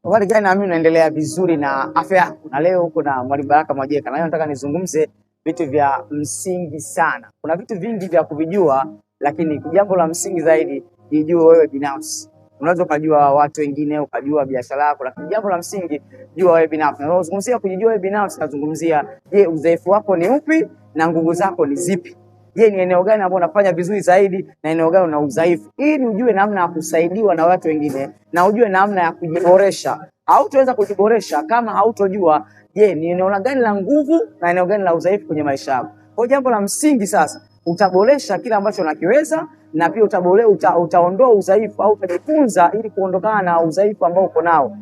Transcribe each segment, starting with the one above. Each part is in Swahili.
Habari gani? Na mimi naendelea vizuri na afya yako. Na leo uko na Mwalimu Baraka Mwajeka. Na leo nataka nizungumze vitu vya msingi sana. Kuna vitu vingi vya kuvijua, lakini jambo la msingi zaidi jijue wewe binafsi. Unaweza kujua watu wengine, ukajua biashara yako, lakini jambo la msingi jua wewe binafsi. Na unazungumzia kujijua wewe binafsi, nazungumzia je, udhaifu wako ni upi na nguvu zako ni zipi? Je, ni eneo gani ambalo unafanya vizuri zaidi na eneo gani una udhaifu, ili ujue namna ya kusaidiwa na watu wengine na ujue namna ya kujiboresha. Hautaweza kujiboresha kama hautojua je, ni eneo gani la nguvu na eneo gani la udhaifu kwenye maisha yako. Kwa jambo la msingi sasa, utaboresha kile ambacho unakiweza na pia utaondoa udhaifu au utajifunza ili kuondokana na udhaifu ambao uko nao.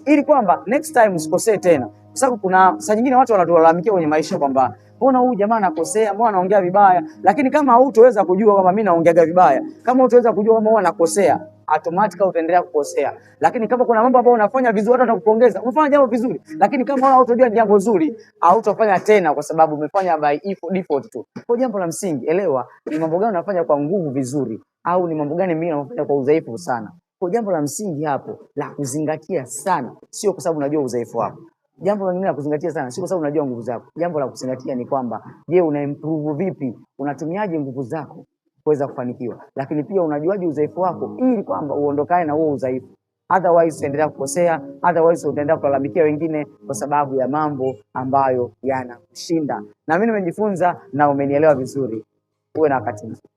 Ili kwamba next time usikosee tena. Kwa sababu kuna saa nyingine watu wanatulalamikia kwenye maisha kwamba mbona huyu jamaa anakosea, mbona anaongea vibaya, lakini kama hutoweza kujua kama mimi naongea vibaya, kama hutoweza kujua kama huyu anakosea, automatically utaendelea kukosea. Lakini kama kuna mambo ambayo unafanya vizuri, watu watakupongeza, umefanya jambo vizuri, lakini kama wewe hutojua jambo zuri, hautafanya tena kwa sababu umefanya by default tu. Kwa jambo la msingi, elewa ni mambo gani unafanya kwa nguvu vizuri au ni mambo gani mimi unafanya kwa udhaifu sana. Kwa jambo la msingi hapo la kuzingatia sana, sio kwa sababu unajua udhaifu wako. Jambo lingine la kuzingatia sana, sio kwa sababu unajua nguvu zako. Jambo la kuzingatia ni kwamba je, una improve vipi? Unatumiaje nguvu zako kuweza kufanikiwa? Lakini pia unajuaje udhaifu wako ili kwamba uondokane na huo udhaifu. Otherwise utaendelea kukosea, otherwise utaendelea kulalamikia wengine kwa sababu ya mambo ambayo yanakushinda. Na mimi nimejifunza na umenielewa vizuri. Uwe na wakati mzuri.